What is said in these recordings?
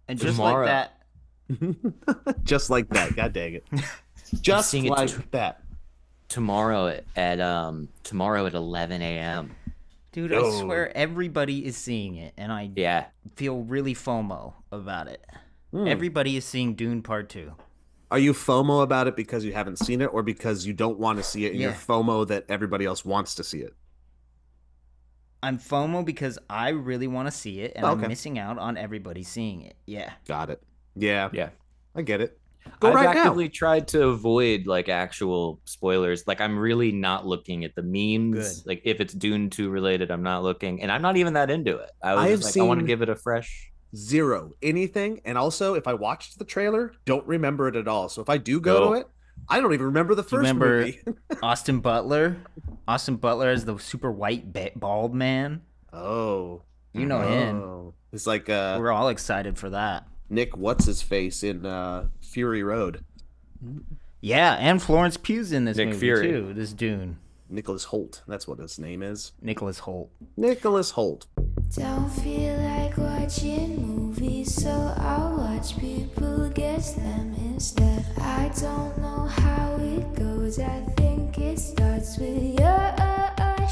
And just like Tomorrow. that, Just like that. God dang it. I'm Just seeing it like that. tomorrow at 11 a.m. dude, I Oh. swear everybody is seeing it, and I Yeah. feel really FOMO about it. Hmm. Everybody is seeing Dune Part 2. Are you FOMO about it because you haven't seen it or because you don't want to see it and you're Yeah. FOMO that everybody else wants to see it? I'm FOMO because I really want to see it, and Oh, I'm okay. missing out on everybody seeing it. Yeah. Got it. Yeah, Yeah. I get it. Go I've right now. actively tried to avoid like actual spoilers. Like I'm really not looking at the memes. Good. Like if it's Dune 2 related, I'm not looking. And I'm not even that into it. I I was have just like, I want to seen give it a fresh zero anything. And also, if I watched the trailer, don't remember it at all. So if I do go to go. it, I don't even remember the Do you first remember movie. Austin Butler? Austin Butler as the super white bald man. Oh. You know him. Oh. It's like We're all excited for that. Nick what's his face in Fury Road. Yeah, and Florence Pugh's in this Nick movie Fury. too. This Dune. Nicholas Holt. That's what his name is. Nicholas Holt. Nicholas Holt. Don't feel like watching movies, so I'll watch people guess them instead. I don't know how it goes, I think it starts with your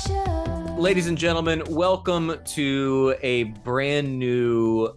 show. Ladies and gentlemen, welcome to a brand new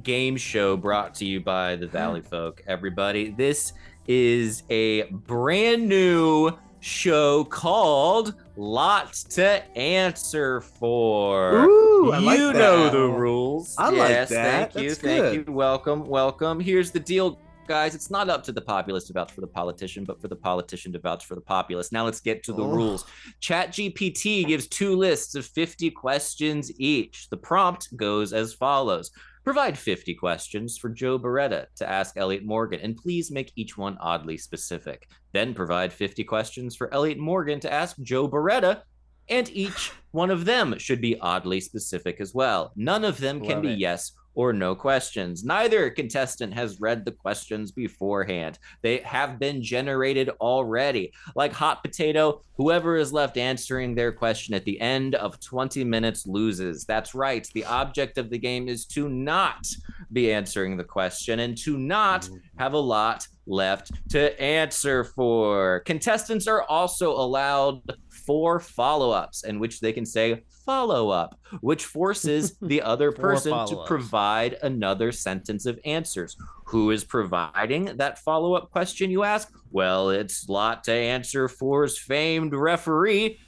game show brought to you by the Valleyfolk. Everybody, this is a brand new show called Lots to Answer For. Ooh, I like You that. know the rules. I like Yes, that. thank you, That's thank good. you. Welcome. Here's the deal, guys. It's not up to the populace to vouch for the politician, but for the politician to vouch for the populace. Now let's get to the rules. ChatGPT gives two lists of 50 questions each. The prompt goes as follows. Provide 50 questions for Joe Beretta to ask Elliott Morgan, and please make each one oddly specific. Then provide 50 questions for Elliott Morgan to ask Joe Beretta, and each one of them should be oddly specific as well. None of them can Love be it. yes or no questions. Neither contestant has read the questions beforehand. They have been generated already. Like hot potato, whoever is left answering their question at the end of 20 minutes loses. That's right. The object of the game is to not be answering the question and to not have a lot left to answer for. Contestants are also allowed 4 follow-ups in which they can say follow up, which forces the other 4 person to follow-ups. provide another sentence of answers. Who is providing that follow-up question, you ask? Well, it's Lot to Answer For's famed referee,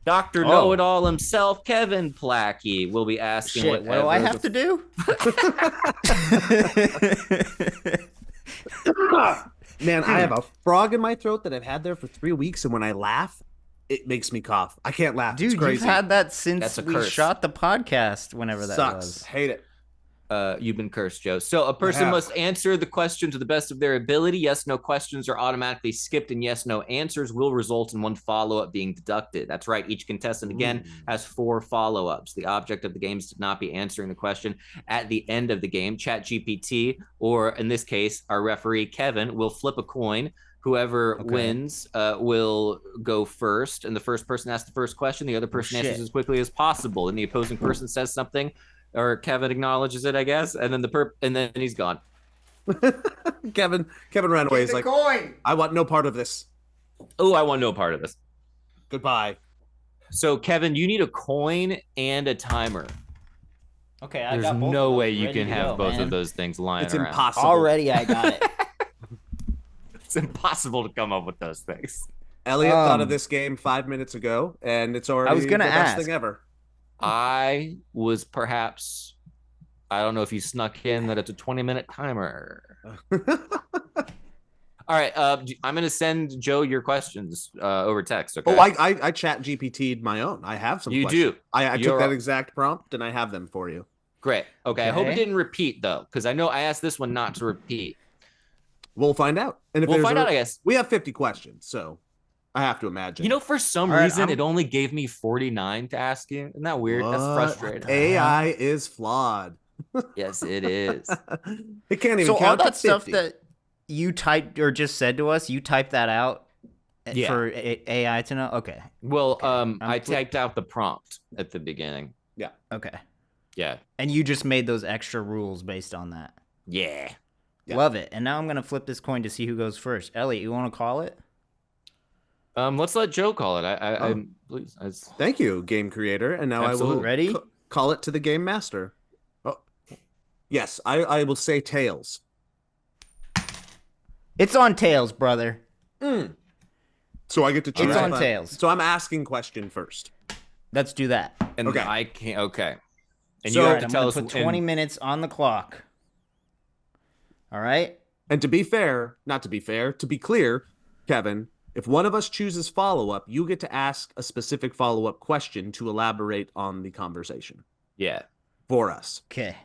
Dr. Oh. Know-It-All himself, Kevin Plachy, will be asking Shit, what do I have to do? Man, I have a frog in my throat that I've had there for 3 weeks, and when I laugh, it makes me cough. I can't laugh. Dude, it's you've crazy. had that since That's a we curse. shot the podcast, whenever that Sucks. was. Hate it. You've been cursed, Joe. So a person have. must answer the question to the best of their ability. Yes, no questions are automatically skipped, and yes, no answers will result in one follow-up being deducted. That's right. Each contestant, again, has 4 follow-ups. The object of the game is to not be answering the question at the end of the game. ChatGPT, or in this case, our referee, Kevin, will flip a coin. Whoever wins will go first, and the first person asks the first question. The other person answers as quickly as possible, and the opposing person says something, or Kevin acknowledges it, I guess, and then and then he's gone. Kevin ran away. He's like, coin. I want no part of this. Oh, I want no part of this. Goodbye. So, Kevin, you need a coin and a timer. Okay, I There's got both no of way those you ready can to have go, both man. of those things lying It's around. impossible. Already, I got it. It's impossible to come up with those things. Elliott thought of this game 5 minutes ago, and it's already I was gonna the best ask. thing ever. I was perhaps, I don't know if you snuck in that it's a 20-minute timer. All right, I'm going to send Joe your questions over text, okay? Oh, I chat GPT'd my own. I have some You questions. do. I took You're- that exact prompt, and I have them for you. Great. Okay, I hope it Okay. didn't repeat, though, because I know I asked this one not to repeat. We'll find out. And if We'll there's find out, I guess. We have 50 questions, so I have to imagine. You know, for some All right, reason, I'm- it only gave me 49 to ask you. Isn't that weird? That's What? frustrating. AI is flawed. Yes, it is. It can't even So all count that to stuff 50. that you typed or just said to us, you typed that out Yeah. for AI to know? Okay. Well, I'm I typed out the prompt at the beginning. Okay. Yeah. And you just made those extra rules based on that. Yeah. Yeah. Love it. And now I'm going to flip this coin to see who goes first. Elliot, you want to call it? Let's let Joe call it. Oh. Please. Thank you, game creator. And now Absolutely. I will Ready? call it to the game master. Oh, yes, I will say tails. It's on tails, brother. So I get to choose. It's on tails. So I'm asking question first. Let's do that. And Okay. I can't. Okay. And So- you All have right, to I'm tell going us. to put 20 minutes on the clock. All right? And to be fair, not to be fair, to be clear, Kevin, if one of us chooses follow-up, you get to ask a specific follow-up question to elaborate on the conversation Yeah. for us. Okay.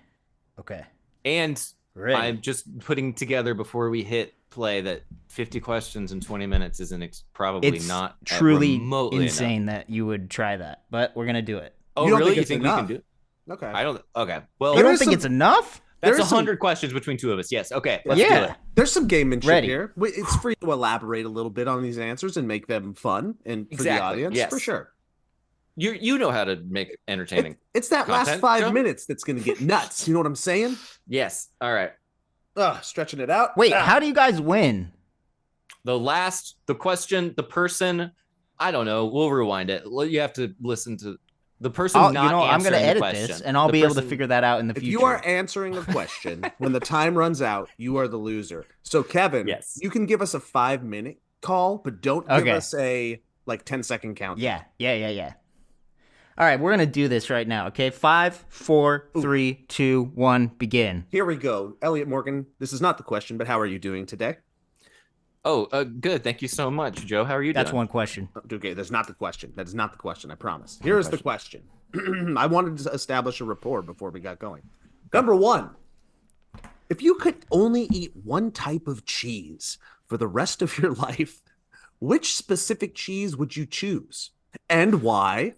And Ready. I'm just putting together before we hit play that 50 questions in 20 minutes isn't probably It's not truly remotely insane enough. that you would try that, but we're going to do it. Oh, You don't really? think You it's think enough? we can do it? Okay. I don't. Okay. Well, You There don't is think some- it's enough? that's there is some- 100 questions between two of us. Yes. Okay. Let's Yeah. do it. There's some gamemanship Ready. here. It's free to elaborate a little bit on these answers and make them fun and for the Exactly, audience, yes. for sure. You know how to make it entertaining. It's that last Content, 5 Joe? minutes that's going to get nuts. You know what I'm saying? Yes. All right. Stretching it out. Wait, how do you guys win? The question, the person, I don't know. We'll rewind it. You have to listen to the person I'm not going to answering the edit question. this, and I'll The be able to person- figure that out in the If future. you are answering a question when the time runs out, you are the loser. So Kevin, Yes. you can give us a 5-minute call, but don't give Okay. us a 10-second count. Yeah. All right, we're going to do this right now, okay? 5, 4, 3, 2, 1, begin. Here we go. Elliot Morgan, this is not the question, but how are you doing today? Oh, good. Thank you so much, Joe. How are you That's doing? one question. Okay, that's not the question. That is not the question, I promise. Here is the question. I wanted to establish a rapport before we got going. Number 1, if you could only eat one type of cheese for the rest of your life, which specific cheese would you choose? And why?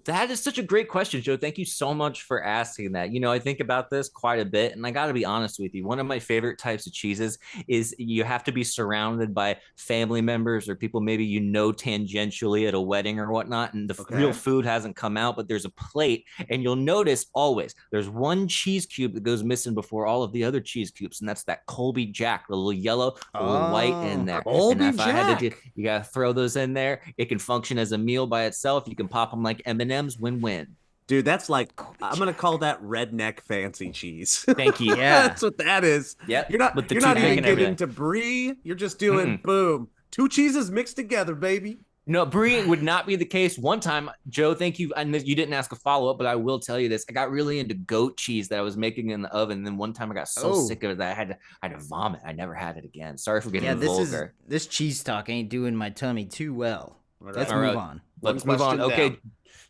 That is such a great question, Joe. Thank you so much for asking that. I think about this quite a bit, and I got to be honest with you. One of my favorite types of cheeses is you have to be surrounded by family members or people maybe tangentially at a wedding or whatnot, and the real food hasn't come out, but there's a plate, and you'll notice always there's one cheese cube that goes missing before all of the other cheese cubes, and that's that Colby Jack, the little yellow, the little white in there. Colby and if I had to Jack. you got to throw those in there. It can function as a meal by itself. You can pop them like M&Ms, win-win. Dude, that's like, I'm going to call that redneck fancy cheese. Thank you. Yeah. That's what that is. Yep. You're not, With the you're not toothpick even and getting everything. to brie. You're just doing boom. 2 cheeses mixed together, baby. No, brie would not be the case. One time, Joe, thank you. And you didn't ask a follow-up, but I will tell you this. I got really into goat cheese that I was making in the oven. And then one time I got so sick of it that I had to vomit. I never had it again. Sorry for getting vulgar. This cheese talk ain't doing my tummy too well. Let's All right. move on. Let's One move on. question Okay, down.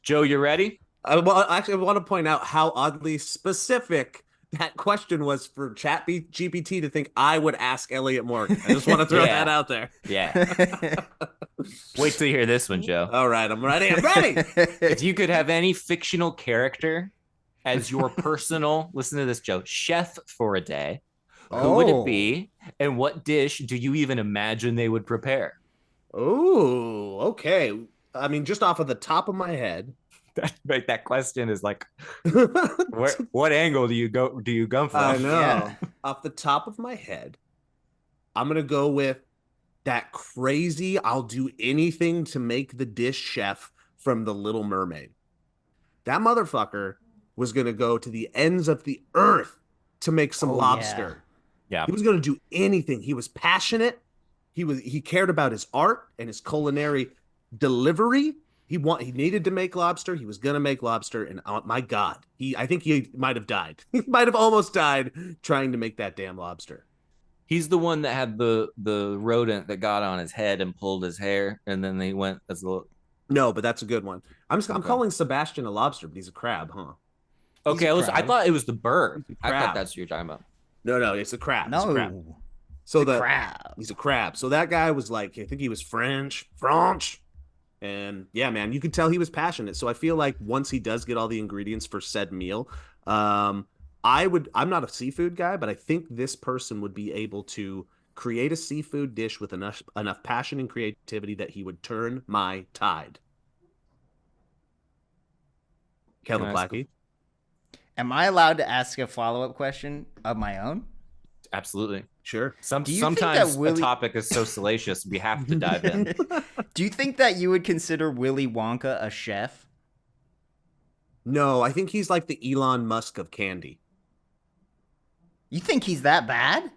Joe, you ready? I want to point out how oddly specific that question was for ChatGPT to think I would ask Elliot Morgan. I just want to throw Yeah. that out there. Yeah. Wait till you hear this one, Joe. All right, I'm ready. I'm ready. If you could have any fictional character as your personal, listen to this, Joe, chef for a day, who would it be? And what dish do you even imagine they would prepare? Oh, okay. I mean, just off of the top of my head. That question is like, what angle do you come from? I know. Yeah. Off the top of my head, I'm gonna go with that crazy, I'll do anything to make the dish chef from The Little Mermaid. That motherfucker was gonna go to the ends of the earth to make some lobster. Yeah. He was gonna do anything. He was passionate. He cared about his art and his culinary delivery. He needed to make lobster. He was gonna make lobster, and oh my God, I think he might have died. He might have almost died trying to make that damn lobster. He's the one that had the rodent that got on his head and pulled his hair, and then they went as a little. No, but that's a good one. I'm Okay. calling Sebastian a lobster, but he's a crab, huh? Okay, He's a I crab. thought it was the bird. He's a I thought crab. that's what you're talking about. No, it's a crab. It's a crab. No. So Crap. he's a crab. So that guy was like, I think he was French. And yeah, man, you could tell he was passionate. So I feel like once he does get all the ingredients for said meal, I'm not a seafood guy, but I think this person would be able to create a seafood dish with enough passion and creativity that he would turn my tide. Kevin Can I ask Plachy. Am I allowed to ask a follow-up question of my own? Absolutely. Sure. Do you think Sometimes that Willy- a topic is so salacious we have to dive in. Do you think that you would consider Willy Wonka a chef? No, I think he's like the Elon Musk of candy. You think he's that bad?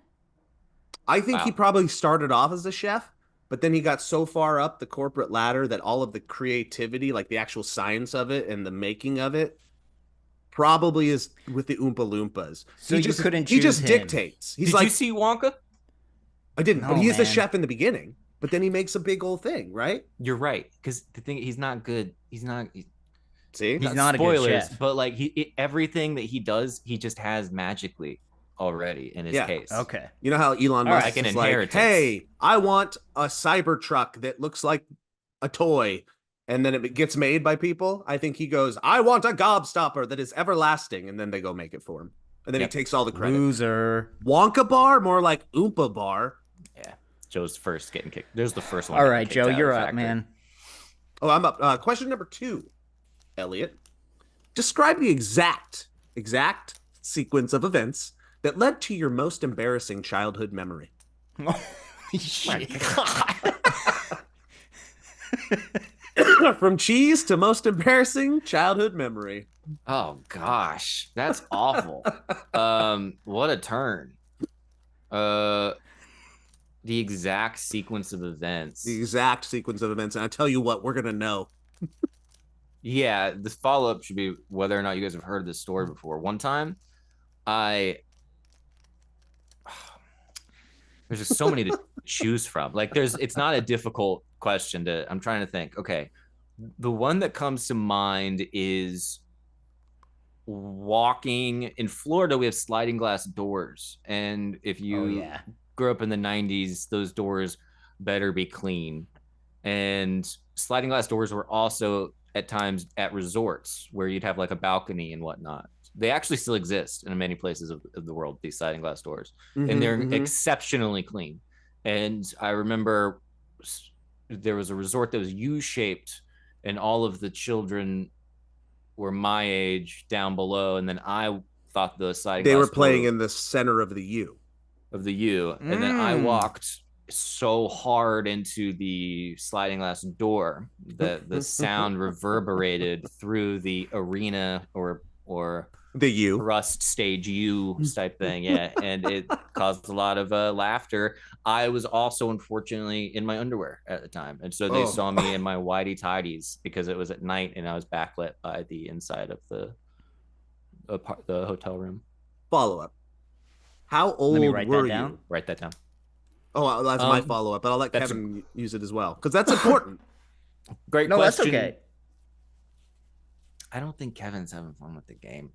I think he Wow. probably started off as a chef, but then he got so far up the corporate ladder that all of the creativity, like the actual science of it and the making of it, probably is with the Oompa Loompas. So he you just, couldn't he choose just him. dictates. He's Did like, you see Wonka? I didn't, but No, he is the man. chef in the beginning. But then he makes a big old thing, right? You're right, because the thing he's not good. He's not. See, He's not a good spoilers, chef. but like everything that he does, he just has magically already in his Yeah. case. Okay. you know how Elon All right, Musk like an is like, inheritance. hey, I want a Cybertruck that looks like a toy, and then it gets made by people. I think he goes, I want a gobstopper that is everlasting, and then they go make it for him, and then Yep. he takes all the credit. Loser. Wonka bar, more like Oompa bar. Yeah, Joe's first getting kicked. There's the first one. All getting right, kicked Joe, out of you're the up, factory. man. Oh, I'm up. Question number 2, Elliot. Describe the exact sequence of events that led to your most embarrassing childhood memory. Holy shit. From cheese to most embarrassing childhood memory. Oh gosh, that's awful. What a turn. The exact sequence of events. The exact sequence of events. And I tell you what, we're going to know. Yeah, the follow-up should be whether or not you guys have heard this story before. One time, there's just so many to choose from. Like it's not a difficult question I'm trying to think. Okay. The one that comes to mind is walking in Florida. We have sliding glass doors. And if you Oh, yeah. grew up in the 90s, those doors better be clean. And sliding glass doors were also at times at resorts where you'd have like a balcony and whatnot. They actually still exist in many places of the world, these sliding glass doors, and they're exceptionally clean. And I remember there was a resort that was U-shaped, and all of the children were my age down below, and then I thought the sliding They glass were playing door in the center of the U. of the U, and then I walked so hard into the sliding glass door that the sound reverberated through the arena or The U. rust stage U type thing. Yeah. And it caused a lot of laughter. I was also unfortunately in my underwear at the time. And so they saw me in my whitey tidies because it was at night and I was backlit by the inside of the hotel room. Follow up. How old Let me write were that down. you? Write that down. Oh, that's my follow up, but I'll let that's Kevin use it as well because that's important. Great No, question. that's okay. I don't think Kevin's having fun with the game.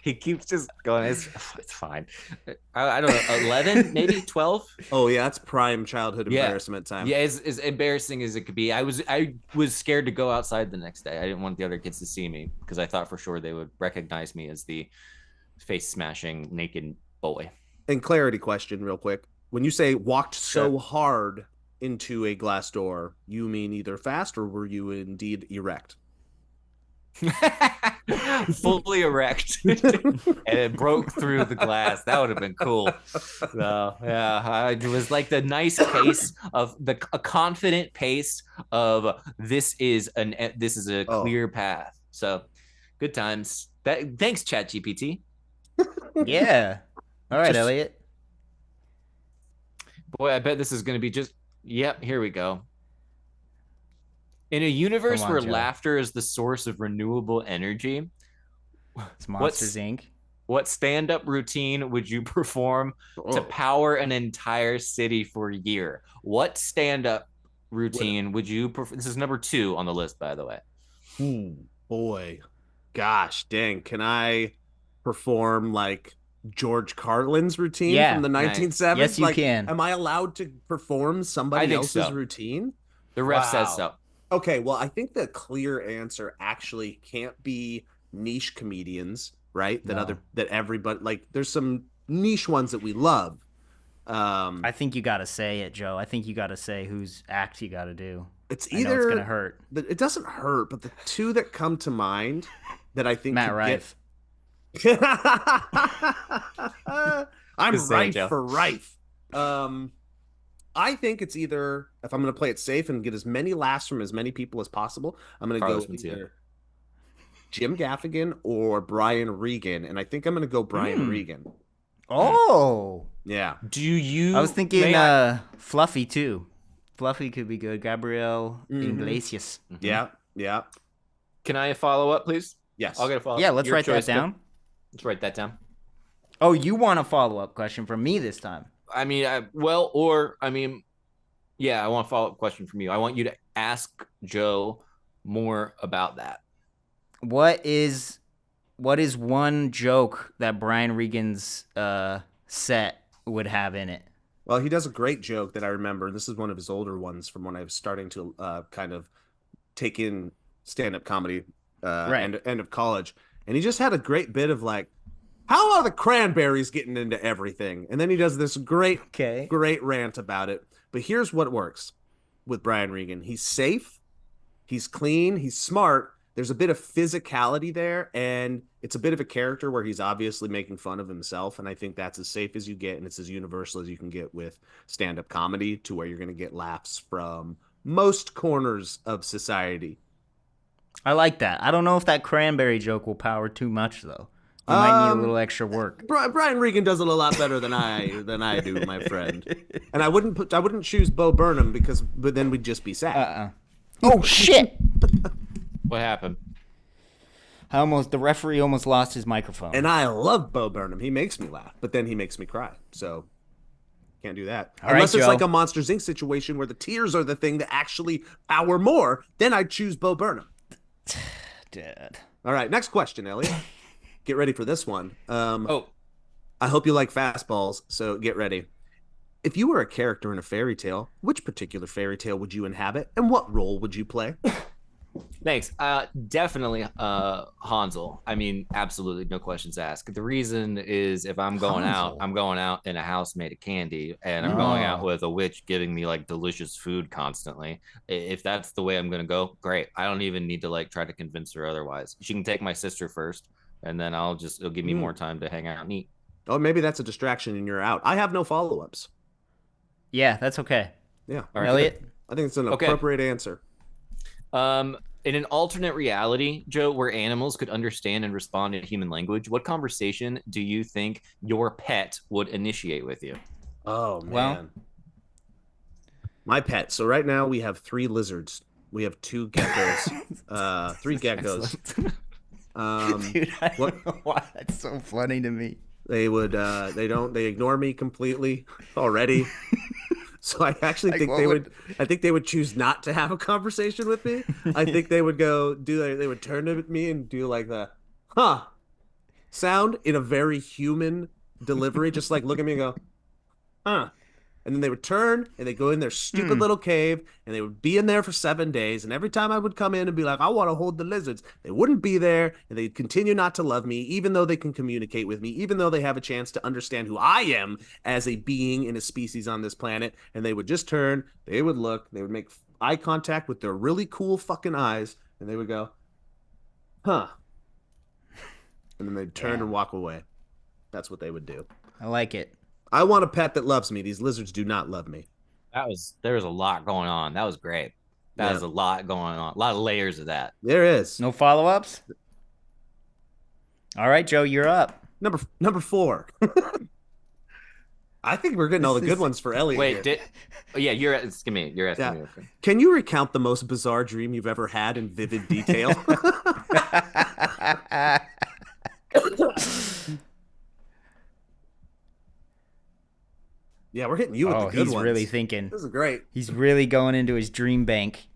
He keeps just going. It's fine. I don't know. 11, maybe 12. Oh yeah, that's prime childhood embarrassment time. Yeah, as embarrassing as it could be. I was scared to go outside the next day. I didn't want the other kids to see me because I thought for sure they would recognize me as the face smashing naked boy. And clarity question, real quick. When you say walked so hard into a glass door, you mean either fast or were you indeed erect? Fully erect and it broke through the glass. That would have been cool. So yeah, it was like the nice pace of a confident pace of this is a clear path. So good times. Thanks ChatGPT. Yeah. All right, Just- Elliot. Boy, I bet this is going to be just yep, here we go. In a universe Come on, where Joe. laughter is the source of renewable energy, It's Monsters Inc. what stand-up routine would you perform to power an entire city for a year? What stand-up routine would you perform? This is number 2 on the list, by the way. Boy, gosh, dang! Can I perform like George Carlin's routine Yeah, from the nice. 1970s? Yes, you Like, can. Am I allowed to perform I somebody think else's so. routine? The ref says Wow. so. Okay, well, I think the clear answer actually can't be niche comedians, right? No. That everybody like. There's some niche ones that we love. I think you got to say it, Joe. I think you got to say whose act you got to do. It's I know it's either gonna hurt. it doesn't hurt, but the two that come to mind that I think Matt could Rife. get I'm Good save, rife Joe. for rife. I think it's either, if I'm going to play it safe and get as many laughs from as many people as possible, I'm going to go Carlos with Mencia. either Jim Gaffigan or Brian Regan, and I think I'm going to go Brian Regan. Oh, Yeah. Do you? I was thinking may I- Fluffy too. Fluffy could be good. Gabriel Iglesias. Yeah. Yeah. Can I follow up, please? Yes. I'll get a follow up. Yeah, let's write that down. Let's write that down. Oh, you want a follow-up question from me this time? I mean, yeah, I want a follow up question from you. I want you to ask Joe more about that. What is one joke that Brian Regan's set would have in it? Well, he does a great joke that I remember. This is one of his older ones from when I was starting to kind of take in stand-up comedy end of college. And he just had a great bit of like, how are the Cranberries getting into everything? And then he does this great rant about it. But here's what works with Brian Regan. He's safe, he's clean, he's smart. There's a bit of physicality there, and it's a bit of a character where he's obviously making fun of himself, and I think that's as safe as you get, and it's as universal as you can get with stand-up comedy, to where you're going to get laughs from most corners of society. I like that. I don't know if that cranberry joke will power too much, though. You might need a little extra work. Brian Regan does it a lot better than I do, my friend. And I wouldn't choose Bo Burnham but then we'd just be sad. Oh shit! What happened? The referee almost lost his microphone. And I love Bo Burnham. He makes me laugh, but then he makes me cry. So can't do that. All Unless right, it's Joe. like a Monsters Inc. situation where the tears are the thing that actually power more, then I'd choose Bo Burnham. Dad. All right, next question, Elliot. Get ready for this one. Oh, I hope you like fastballs, so get ready. If you were a character in a fairy tale, which particular fairy tale would you inhabit, and what role would you play? thanks. Definitely Hansel. I mean, absolutely, no questions asked. The reason is if I'm going out, I'm going out in a house made of candy, and I'm going out with a witch giving me like delicious food constantly. If that's the way I'm going to go, great. I don't even need to like try to convince her otherwise. She can take my sister first, and then it'll give me more time to hang out and eat. Oh, maybe that's a distraction and you're out. I have no follow-ups. Yeah, that's okay. Yeah. All right. Elliot? I think it's an Okay. appropriate answer. In an alternate reality, Joe, where animals could understand and respond in human language, what conversation do you think your pet would initiate with you? Oh, man. Well- My pet. So right now we have 3 lizards. We have 2 geckos. 3 geckos. Dude, I don't know why that's so funny to me. They ignore me completely already. So I actually Like, think they would choose not to have a conversation with me. I think they would they would turn to me and do like the sound in a very human delivery, just like look at me and go, huh. And then they would turn and they go in their stupid little cave and they would be in there for 7 days. And every time I would come in and be like, I want to hold the lizards, they wouldn't be there. And they'd continue not to love me, even though they can communicate with me, even though they have a chance to understand who I am as a being in a species on this planet. And they would just turn, they would look, they would make eye contact with their really cool fucking eyes. And they would go, huh. And then they'd turn and walk away. That's what they would do. I like it. I want a pet that loves me. These lizards do not love me. There was a lot going on. That was great. That was a lot going on. A lot of layers of that. There is. No follow-ups? All right, Joe, you're up. Number 4. I think we're getting all the good ones for Elliot. Wait, here. you're asking me. You're asking me. Okay. Can you recount the most bizarre dream you've ever had in vivid detail? Yeah, we're hitting you with the good He's ones. really thinking. This is great. He's really going into his dream bank.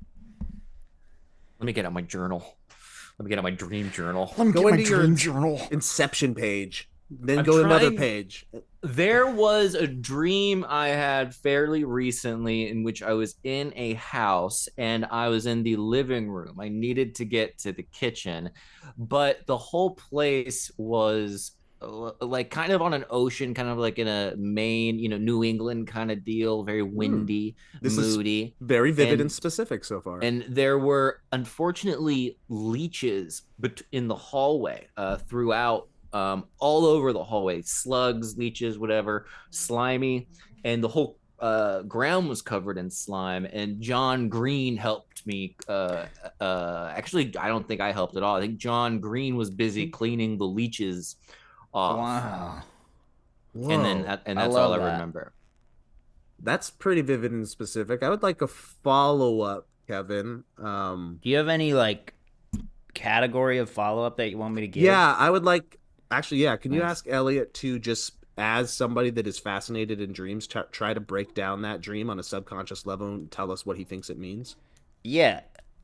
Let me get out my journal. Let me get out my dream journal. Let me Go get my into your dream journal. Inception page. Then I'm go to another trying- page. There was a dream I had fairly recently in which I was in a house and I was in the living room. I needed to get to the kitchen, but the whole place was like kind of on an ocean, kind of like in a Maine, New England kind of deal, very windy, This moody. is very vivid and And specific so far. and there were unfortunately leeches in the hallway throughout, all over the hallway, slugs, leeches, whatever, slimy, and the whole ground was covered in slime. And John Green helped me. Actually, I don't think I helped at all. I think John Green was busy cleaning the leeches off. Wow. And then that's all I remember. That's pretty vivid and specific. I would like a follow-up, Kevin. Do you have any like category of follow-up that you want me to give? Yeah, I would like. Actually, yeah. Can you Nice. ask Elliott to just, as somebody that is fascinated in dreams, try to break down that dream on a subconscious level and tell us what he thinks it means? Yeah.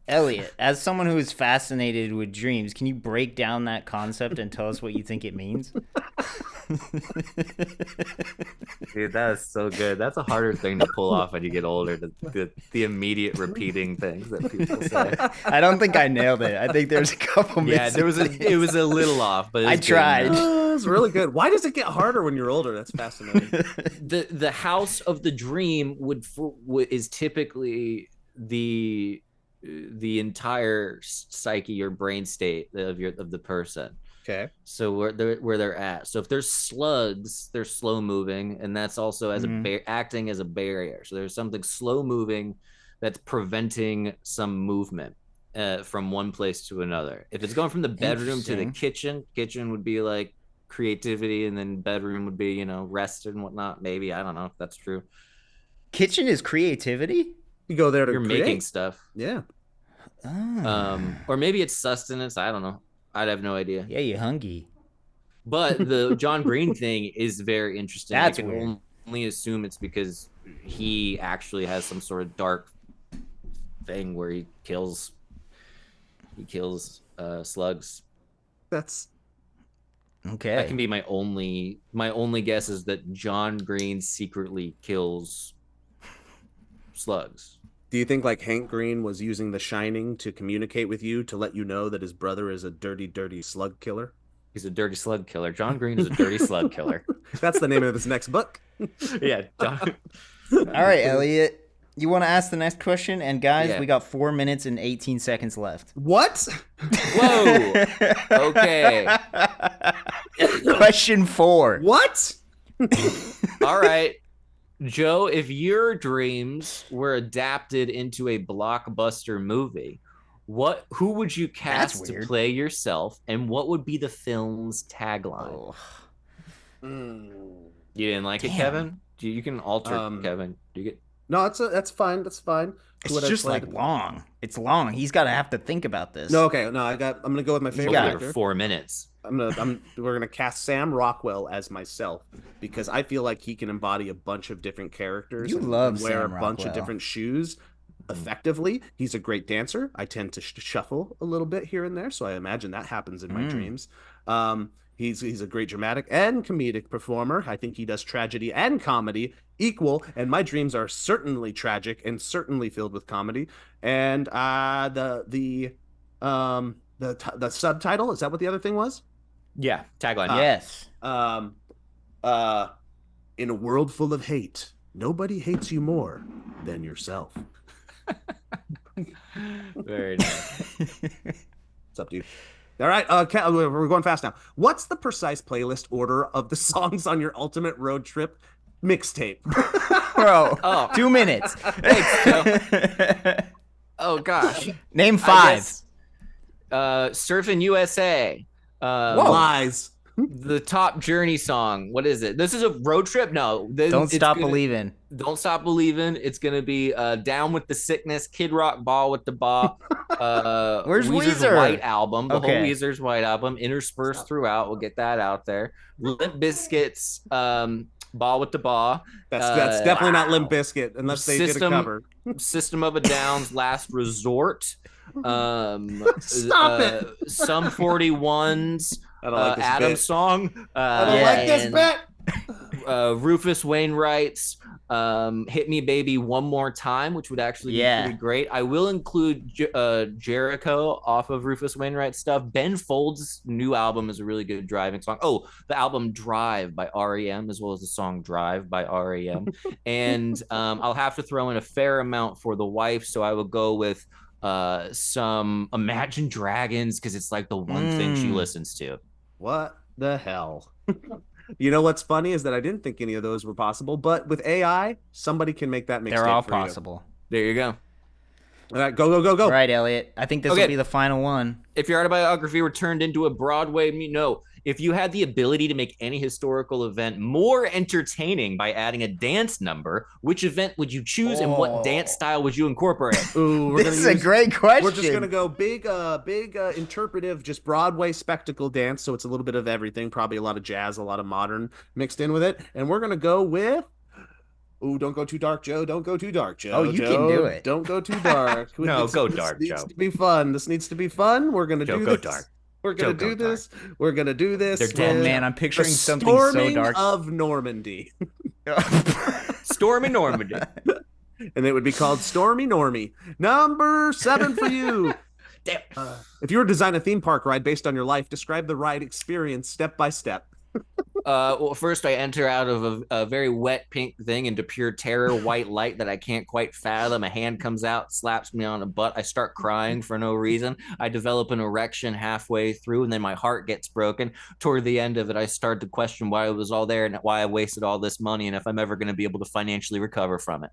Elliott, as someone who is fascinated with dreams, can you break down that concept and tell us what you think it means? Dude, that is so good. That's a harder thing to pull off when you get older. The immediate repeating things that people say. I don't think I nailed it. I think there's a couple. Yeah, it was a little off, but it was I good tried. enough. It's really good. Why does it get harder when you're older? That's fascinating. The house of the dream is typically the entire psyche or brain state of the person. Okay. So where they're at. So if there's slugs, they're slow moving, and that's also as acting as a barrier. So there's something slow moving that's preventing some movement from one place to another. If it's going from the bedroom to the kitchen would be like creativity, and then bedroom would be rest and whatnot. Maybe, I don't know if that's true. Kitchen is creativity? You go there to You're create. making stuff. Yeah. Or maybe it's sustenance. I don't know. I'd have no idea. Yeah, you hungry. But the John Green thing is very interesting. That's I can weird. only assume it's because he actually has some sort of dark thing where he kills slugs. That's Okay. That can be my only guess, is that John Green secretly kills slugs. Do you think like Hank Green was using The Shining to communicate with you to let you know that his brother is a dirty, dirty slug killer? He's a dirty slug killer. John Green is a dirty slug killer. That's the name of his next book. Yeah. John... All right, Elliot. You want to ask the next question? And guys, Yeah. we got 4 minutes and 18 seconds left. What? Whoa. Okay. Question 4. What? All right. Joe, if your dreams were adapted into a blockbuster movie, who would you cast to weird. play yourself, and what would be the film's tagline? Oh. You didn't like it, Damn. Kevin? You can alter Kevin. Do you get? No, that's fine. That's fine. It's Would I just play like the- long. It's long. He's got to have to think about this. No, okay. No, I'm gonna go with my favorite got it. actor. 4 minutes. We're gonna cast Sam Rockwell as myself because I feel like he can embody a bunch of different characters. You and love wear Sam a bunch of Rockwell. different shoes effectively. He's a great dancer. I tend to shuffle a little bit here and there, so I imagine that happens in my dreams. He's a great dramatic and comedic performer. I think he does tragedy and comedy equal, and my dreams are certainly tragic and certainly filled with comedy. And the subtitle, is that what the other thing was? Yeah, tagline. Yes. In a world full of hate, nobody hates you more than yourself. Very nice. It's up to you. All right, we're going fast now. What's the precise playlist order of the songs on your ultimate road trip mixtape? Bro, Oh. 2 minutes. Thanks, Joe. Oh gosh. Name I 5. guess, Surfing USA. Whoa. Lies. The Top Journey song. What is it? This is a road trip? No. Don't Stop Believing. Don't Stop Believing. It's going to be Down with the Sickness, Kid Rock, Ball with the Bop. Where's Weezer's Weezer? White Album. The whole Okay. Weezer's White Album. Interspersed throughout. We'll get that out there. Limp Bizkit's Ball with the Ball. That's definitely not Limp Bizkit unless they did a cover. System of a Down's Last Resort. Stop it. Some 41's I don't like this Adam's bit. song. I don't like this and, bit. Rufus Wainwright's Hit Me Baby One More Time, which would actually be pretty great. I will include Jericho off of Rufus Wainwright's stuff. Ben Folds' new album is a really good driving song. Oh, the album Drive by REM, as well as the song Drive by REM. And I'll have to throw in a fair amount for the wife, so I will go with some Imagine Dragons, because it's like the one thing she listens to. What the hell? You know what's funny is that I didn't think any of those were possible, but with AI, somebody can make that mixtape. They're all for possible. There you go. All right, go. All right, Elliot. I think this will be the final one. If your autobiography were turned into a Broadway, if you had the ability to make any historical event more entertaining by adding a dance number, which event would you choose and what dance style would you incorporate? Ooh, this is a great question. We're just gonna go big interpretive, just Broadway spectacle dance. So it's a little bit of everything, probably a lot of jazz, a lot of modern mixed in with it. And we're gonna go with. Ooh, don't go too dark, Joe. Don't go too dark, Joe. Oh, you can do it. Don't go too dark. No, go dark, Joe. This needs to be fun. This needs to be fun. We're gonna do this. Go dark. We're gonna do this. We're gonna do this. Oh man, I'm picturing something so dark. Of Normandy. Stormy Normandy. And it would be called Stormy Normie. Number 7 for you. Damn. If you were to design a theme park ride based on your life, describe the ride experience step by step. Well, first I enter out of a very wet pink thing into pure terror, white light that I can't quite fathom. A hand comes out, slaps me on the butt. I start crying for no reason. I develop an erection halfway through, and then my heart gets broken. Toward the end of it, I start to question why it was all there and why I wasted all this money, and if I'm ever going to be able to financially recover from it.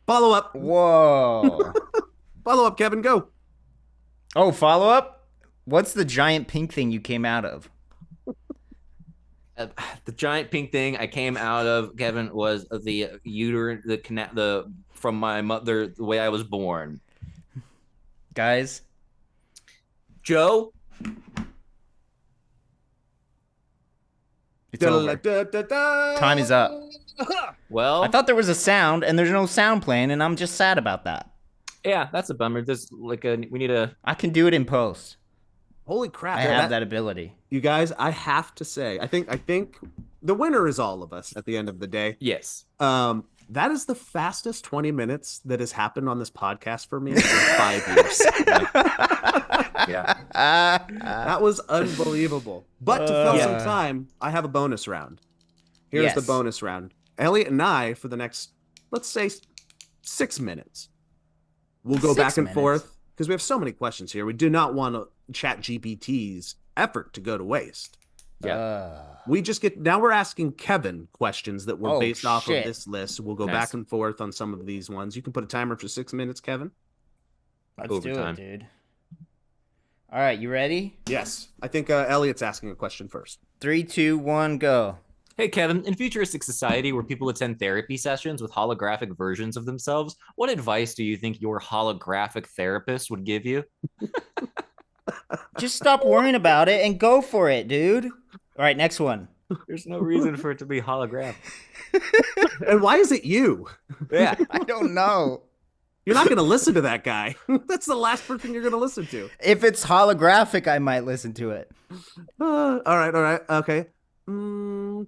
Follow up. Whoa. Follow up, Kevin. Go. Oh, follow up? What's the giant pink thing you came out of? The giant pink thing I came out of, Kevin, was the uterine, the from my mother, the way I was born. Guys, Joe, it's over. Time is up. Well, I thought there was a sound, and there's no sound playing, and I'm just sad about that. Yeah, that's a bummer. There's I can do it in post. Holy crap! I have that ability. You guys, I have to say, I think the winner is all of us at the end of the day. Yes. That is the fastest 20 minutes that has happened on this podcast for me in 5 years. Yeah. That was unbelievable. But to fill some time, I have a bonus round. Here's the bonus round. Elliott and I, for the next, let's say, 6 minutes, we'll go back and forth because we have so many questions here. We do not want ChatGPT's effort to go to waste. Yeah. We just now we're asking Kevin questions that were based off of this list. We'll go back and forth on some of these ones. You can put a timer for 6 minutes, Kevin. Let's do it, dude. All right, you ready? Yes. I think Elliott's asking a question first. 3, 2, 1, go. Hey, Kevin, in futuristic society where people attend therapy sessions with holographic versions of themselves, what advice do you think your holographic therapist would give you? Just stop worrying about it and go for it, dude. All right, next one. There's no reason for it to be holographic. And why is it you? Yeah. I don't know. You're not going to listen to that guy. That's the last person you're going to listen to. If it's holographic, I might listen to it. All right. Okay. Oh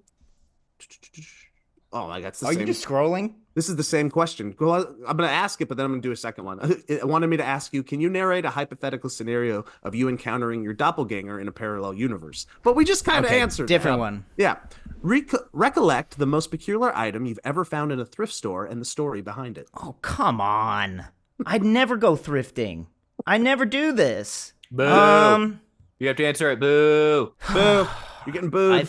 my God. It's the Are same. you just scrolling? This is the same question. I'm going to ask it, but then I'm going to do a second one. It wanted me to ask you, can you narrate a hypothetical scenario of you encountering your doppelganger in a parallel universe? But we just kind of answered. Different one. Yeah. Recollect the most peculiar item you've ever found in a thrift store and the story behind it. Oh, come on. I'd never go thrifting. I never do this. Boo. You have to answer it. Boo. Boo. You're getting booed.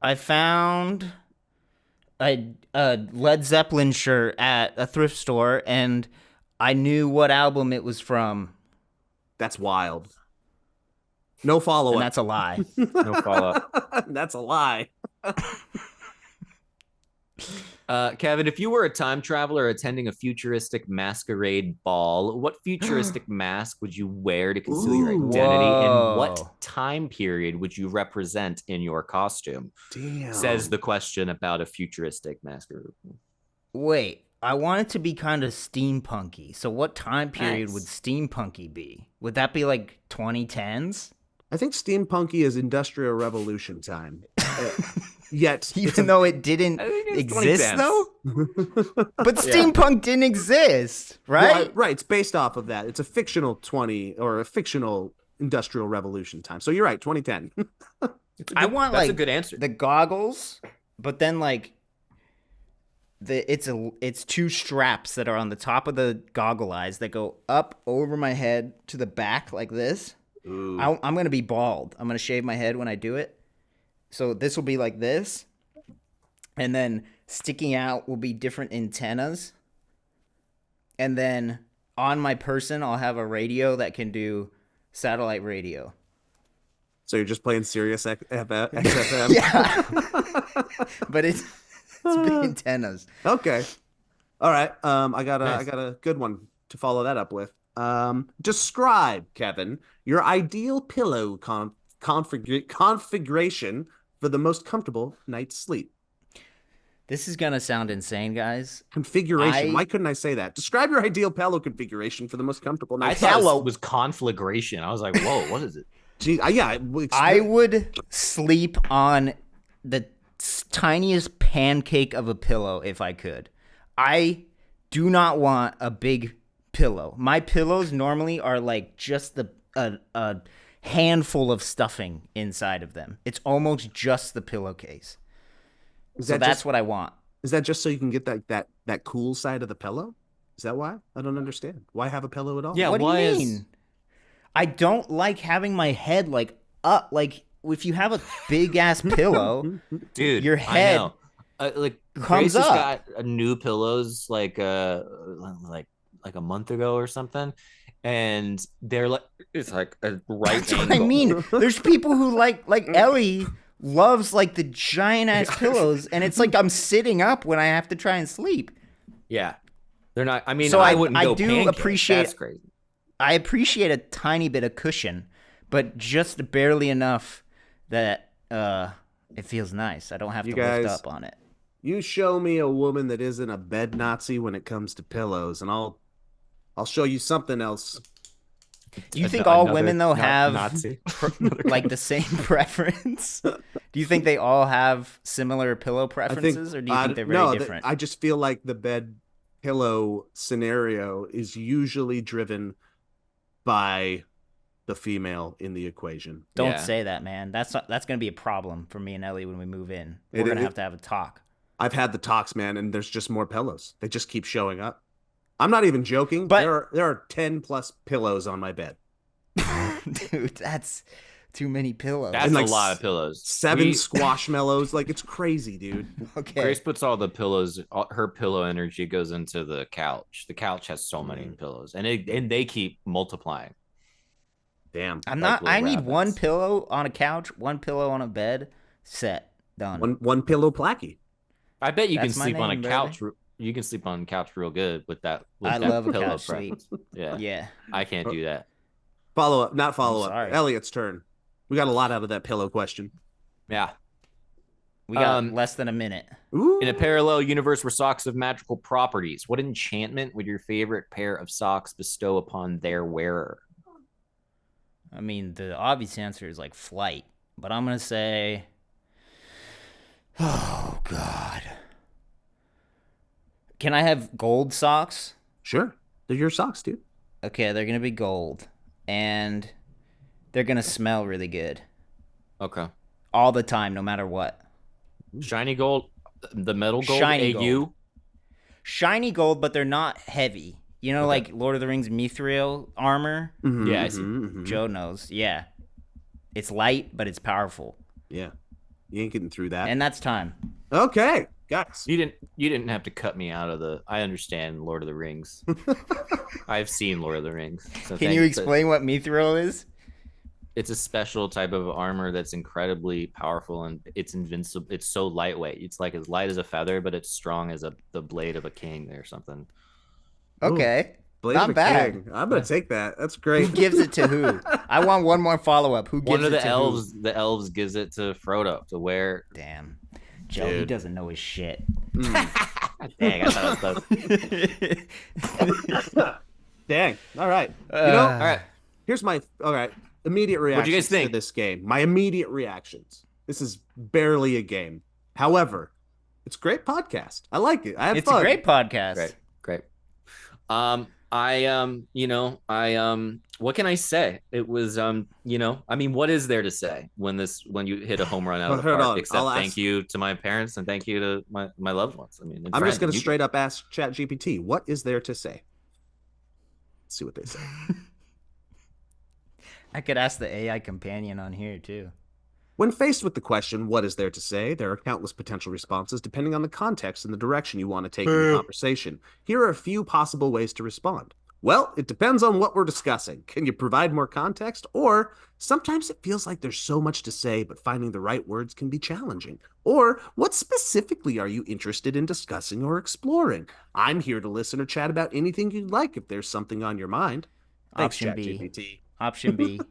I found a Led Zeppelin shirt at a thrift store, and I knew what album it was from. That's wild. No follow-up. And that's a lie. No follow-up. That's a lie. Kevin, if you were a time traveler attending a futuristic masquerade ball, what futuristic mask would you wear to conceal your identity? And what time period would you represent in your costume? Damn. Says the question about a futuristic masquerade. Wait, I want it to be kind of steampunky. So what time period would steampunky be? Would that be like 2010s? I think steampunky is Industrial Revolution time. Yet, Even though it didn't I think it's exist, 2010s. though? But steampunk didn't exist, right? Well, right. It's based off of that. It's a fictional 20 or a fictional industrial revolution time. So you're right, 2010. I want That's like a good answer. the goggles, but then like it's two straps that are on the top of the goggle eyes that go up over my head to the back like this. I'm gonna be bald. I'm gonna shave my head when I do it. So this will be like this, and then sticking out will be different antennas. And then on my person, I'll have a radio that can do satellite radio. So you're just playing Sirius XFM? Yeah, but it's big antennas. Okay. All right. I got Nice. a good one to follow that up with. Describe, Kevin, your ideal pillow configuration for the most comfortable night's sleep. This is gonna sound insane, guys. Configuration. Why couldn't I say that? Describe your ideal pillow configuration for the most comfortable I night's thought sleep. it was conflagration. I was like, whoa, what is it? Gee, yeah. I would sleep on the tiniest pancake of a pillow if I could. I do not want a big pillow. My pillows normally are like just a handful of stuffing inside of them. It's almost just the pillowcase. So that's what I want. Is that just so you can get that cool side of the pillow? Is that why? I don't understand. Why have a pillow at all? Yeah, What do why you is- mean? I don't like having my head like up. Like if you have a big ass pillow, Dude, your head I know. Like comes Grace has up. got new pillows like a month ago or something, and they're like it's like a right That's angle. what I mean. There's people who like Ellie loves like the giant ass pillows, and it's like I'm sitting up when I have to try and sleep. Yeah, they're not. I mean, So I wouldn't I go do pancake. appreciate- That's crazy. I appreciate a tiny bit of cushion, but just barely enough that it feels nice. I don't have You to lift guys- up on it. You show me a woman that isn't a bed Nazi when it comes to pillows, and I'll show you something else. Do you think all Another women though have Nazi? like the same preference? Do you think they all have similar pillow I preferences, or do you think they're very no, different? I just feel like the bed pillow scenario is usually driven by the female in the equation. Don't Yeah. say that, man. That's going to be a problem for me and Ellie when we move in. We're It- going it- to have a talk. I've had the talks, man, and there's just more pillows. They just keep showing up. I'm not even joking. But- there are 10 plus pillows on my bed. Dude, that's too many pillows. That's And, a like, lot of pillows. 7 We- squashmallows. Like, it's crazy, dude. Okay. Grace puts all the pillows. Her pillow energy goes into the couch. The couch has so many pillows, and they keep multiplying. Damn. I'm like not I little need one rabbits. pillow on a couch, one pillow on a bed, set, done. One pillow Plachy. I bet you That's can my sleep on a name, couch. You can sleep on a couch real good with that. With I that love a pillow couch sleep. preference. Yeah, Yeah. I can't do that. Follow up, not follow up. sorry. Elliott's turn. We got a lot out of that pillow question. Yeah. We got Um, less than a minute. Ooh. In a parallel universe where socks have magical properties, what enchantment would your favorite pair of socks bestow upon their wearer? I mean, the obvious answer is like flight, but I'm going to say oh god. Can I have gold socks? Sure. They're your socks, dude. Okay, they're going to be gold and they're going to smell really good Okay. all the time no matter what. Shiny gold, the metal gold, Shiny AU. gold. Shiny gold, but they're not heavy. You know, Okay. like Lord of the Rings mithril armor? Yeah, I see. Joe knows. Yeah. It's light, but it's powerful. Yeah. You ain't getting through that. And that's time. Okay, guys. You didn't have to cut me out of the. I understand Lord of the Rings. I've seen Lord of the Rings. So Can you explain what mithril is? It's a special type of armor that's incredibly powerful and it's invincible. It's so lightweight. It's like as light as a feather, but it's strong as the blade of a king or something. Okay. Blade Not of a bad. King. I'm gonna take that. That's Who great. gives it to who? I want one more follow up. Who gives One of it the to elves, who? the elves gives it to Frodo to wear. Damn. Joe, he Dude. doesn't know his shit. Dang, I thought it was close. Dang. All right. All right. Here's my immediate reactions guys think? to this game. My immediate reactions. This is barely a game. However, it's a great podcast. I like it. I had fun. It's a great podcast. Great. What can I say? It was, what is there to say when you hit a home run out of the park? Except thank you to my parents and thank you to my loved ones. I'm just going to straight up ask ChatGPT, what is there to say? Let's see what they say. I could ask the AI companion on here too. When faced with the question, what is there to say, there are countless potential responses depending on the context and the direction you want to take in the conversation. Here are a few possible ways to respond. Well, it depends on what we're discussing. Can you provide more context? Or sometimes it feels like there's so much to say, but finding the right words can be challenging. Or what specifically are you interested in discussing or exploring? I'm here to listen or chat about anything you'd like if there's something on your mind. Thanks, Option B. ChatGPT. Option B.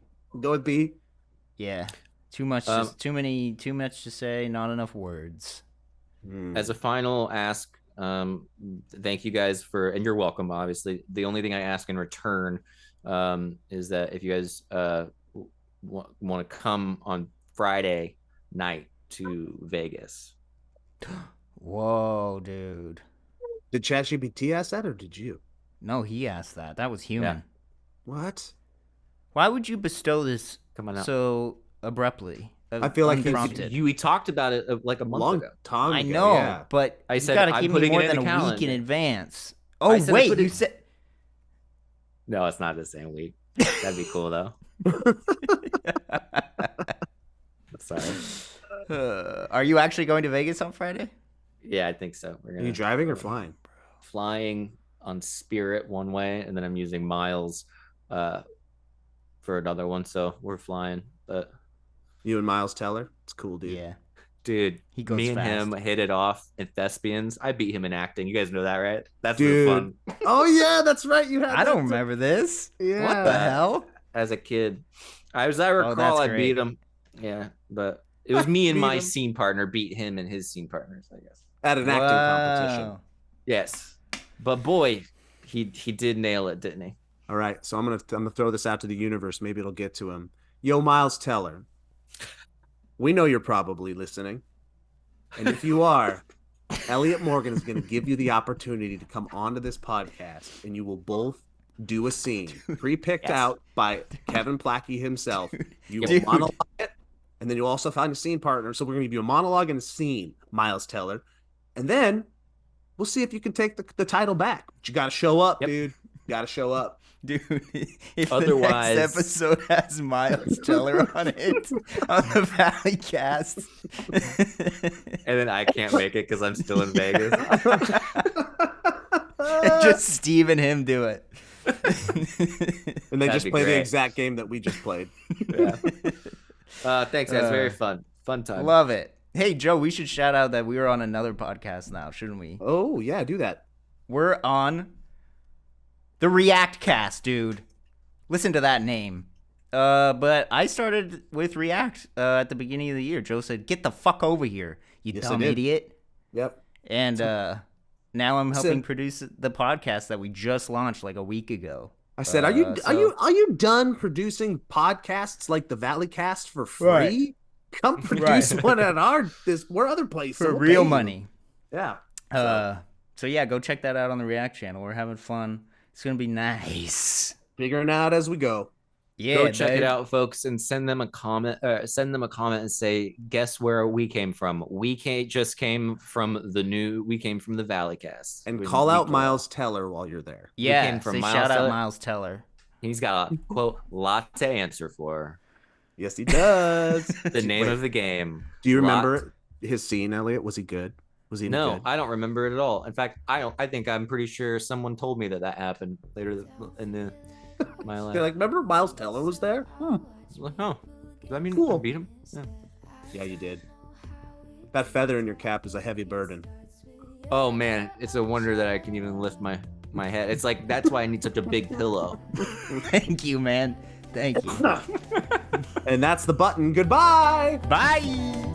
Go with B. Yeah. Too much to say, not enough words. As a final ask, thank you guys and you're welcome, obviously. The only thing I ask in return is that if you guys want to come on Friday night to Vegas. Whoa, dude. Did ChatGPT ask that or did you? No, he asked that. That was human. Yeah. What? Why would you bestow this so abruptly? I feel like we talked about it like a month ago. I know, but I said, you gotta give me more than a week in advance. Oh wait, you said no, it's not the same week. That'd be cool though. Sorry. Are you actually going to Vegas on Friday? Yeah, I think so. Are you driving or flying? Flying on Spirit one way, and then I'm using Miles for another one. So we're flying, but. You and Miles Teller? It's cool, dude. Yeah. Dude, he goes me and fast. him hit it off in Thespians. I beat him in acting. You guys know that, right? That's really fun. Oh, yeah, that's right. You had I don't remember this. Yeah. What the hell? As a kid. As I recall, I beat him. Yeah, but it was me and my scene partner beat him and his scene partners, I guess. At an acting competition. Yes. But boy, he did nail it, didn't he? All right, so I'm gonna throw this out to the universe. Maybe it'll get to him. Yo, Miles Teller. We know you're probably listening. And if you are, Elliott Morgan is going to give you the opportunity to come onto this podcast, and you will both do a scene pre-picked out by Kevin Plachy himself. You will monologue it, and then you'll also find a scene partner. So we're going to give you a monologue and a scene, Miles Teller. And then we'll see if you can take the title back. But you got to show up, dude. You got to show up. Dude, if otherwise the next episode has Miles Teller on it on the Valleycast, and then I can't make it because I'm still in Vegas, and just Steve and him do it, and they just play the exact game that we just played. Yeah. Thanks, guys. Very fun time. Love it. Hey, Joe, we should shout out that we are on another podcast now, shouldn't we? Oh yeah, do that. We're on the React Cast, dude. Listen to that name. But I started with React at the beginning of the year. Joe said, "Get the fuck over here, you dumb idiot." Yep. And now I'm helping produce the podcast that we just launched like a week ago. I said, "Are you done producing podcasts like the Valleycast for free? Right. Come produce one at our other place for real money." Yeah. So yeah, go check that out on the React channel. We're having fun. It's gonna be nice. Figuring out as we go. Yeah, go check it out, folks, and send them a comment. Send them a comment and say, "Guess where we came from? We just came from the Valleycast." And call out Miles Teller while you're there. Yeah, shout out Miles Teller. He's got a quote lot to answer for. Yes, he does. The name of the game. Do you remember his scene, Elliott? Was he good? Was he no? Good? I don't remember it at all. In fact, I'm pretty sure someone told me that happened later in my life. They're like, remember Miles Teller was there? Like, oh, does that mean I beat him? Yeah, you did. That feather in your cap is a heavy burden. Oh man, it's a wonder that I can even lift my head. It's like that's why I need such a big pillow. Thank you, man. Thank you. And that's the button. Goodbye. Bye.